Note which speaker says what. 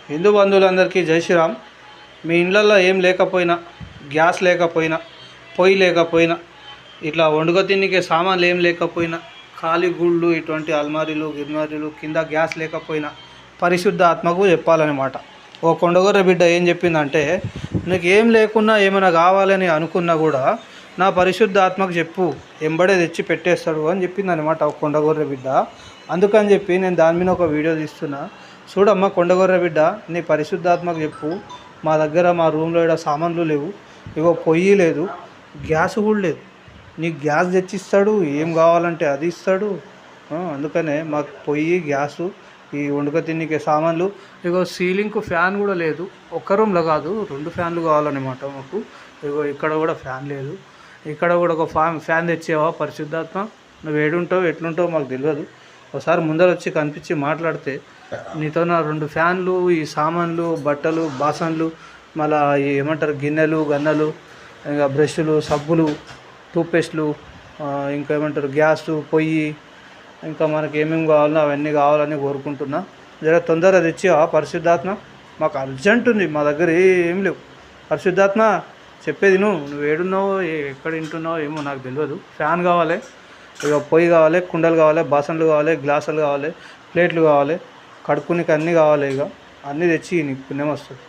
Speaker 1: హిందూ బంధువులందరికీ జై శ్రీరామ్. మీ ఇళ్ళల్లో ఏం లేకపోయినా, గ్యాస్ లేకపోయినా, పొయ్యి లేకపోయినా, ఇట్లా వండుక తిన్నికే సామాన్లు ఏం లేకపోయినా, ఖాళీ గుళ్ళు ఇటువంటి అల్మారీలు గిర్మారీలు కింద గ్యాస్ లేకపోయినా పరిశుద్ధ ఆత్మకు చెప్పాలన్నమాట. ఓ కొండగొర్రె బిడ్డ ఏం చెప్పిందంటే, నీకు ఏం లేకున్నా ఏమైనా కావాలని అనుకున్నా కూడా నా పరిశుద్ధ ఆత్మకు చెప్పు, ఎంబడే తెచ్చి పెట్టేస్తాడు అని చెప్పిందనమాట ఒక కొండగొర్రె బిడ్డ. అందుకని చెప్పి నేను దాని మీద ఒక వీడియో తీస్తున్నా. చూడమ్మా కొండగొర్రె బిడ్డ, నీ పరిశుద్ధాత్మకు చెప్పు, మా దగ్గర మా రూమ్లో ఇక్కడ సామాన్లు లేవు, ఇగో పొయ్యి లేదు, గ్యాస్ కూడా లేదు, నీకు గ్యాస్ తెచ్చిస్తాడు, ఏం కావాలంటే అది ఇస్తాడు. అందుకనే మాకు పొయ్యి, గ్యాసు, ఈ వండుక తిన్నికే సామాన్లు, ఇగో సీలింగ్కు ఫ్యాన్ కూడా లేదు. ఒక్క రూమ్లో కాదు, 2 ఫ్యాన్లు కావాలన్నమాట మాకు. ఇగో ఇక్కడ కూడా ఫ్యాన్ లేదు, ఇక్కడ కూడా ఒక ఫ్యాన్ తెచ్చేవా పరిశుద్ధాత్మ? నువ్వు ఏడుంటావు ఎట్లుంటావు మాకు తెలియదు. ఒకసారి ముందర వచ్చి కనిపించి మాట్లాడితే నీతో నా 2 ఫ్యాన్లు, ఈ సామాన్లు, బట్టలు, బాసన్లు, మళ్ళీ ఏమంటారు గిన్నెలు గన్నెలు, ఇంకా బ్రష్లు, సబ్బులు, టూత్పేస్ట్లు, ఇంకా ఏమంటారు గ్యాసు, పొయ్యి, ఇంకా మనకి ఏమేమి కావాలో అవన్నీ కావాలని కోరుకుంటున్నా. జర తొందరగా తెచ్చి పరిశుద్ధాత్మ, మాకు అర్జెంట్ ఉంది, మా దగ్గర ఏం లేవు. పరిశుద్ధాత్మ చెప్పేది నువ్వు ఏడున్నావు, ఎక్కడ వింటున్నావు ఏమో నాకు తెలియదు. ఫ్యాన్ కావాలి, ఇక పొయ్యి కావాలి, కుండలు కావాలి, బాసన్లు కావాలి, గ్లాసులు కావాలి, ప్లేట్లు కావాలి, కడుక్కునికి అన్నీ కావాలి. ఇక అన్నీ తెచ్చి నీకు పుణ్యం వస్తుంది.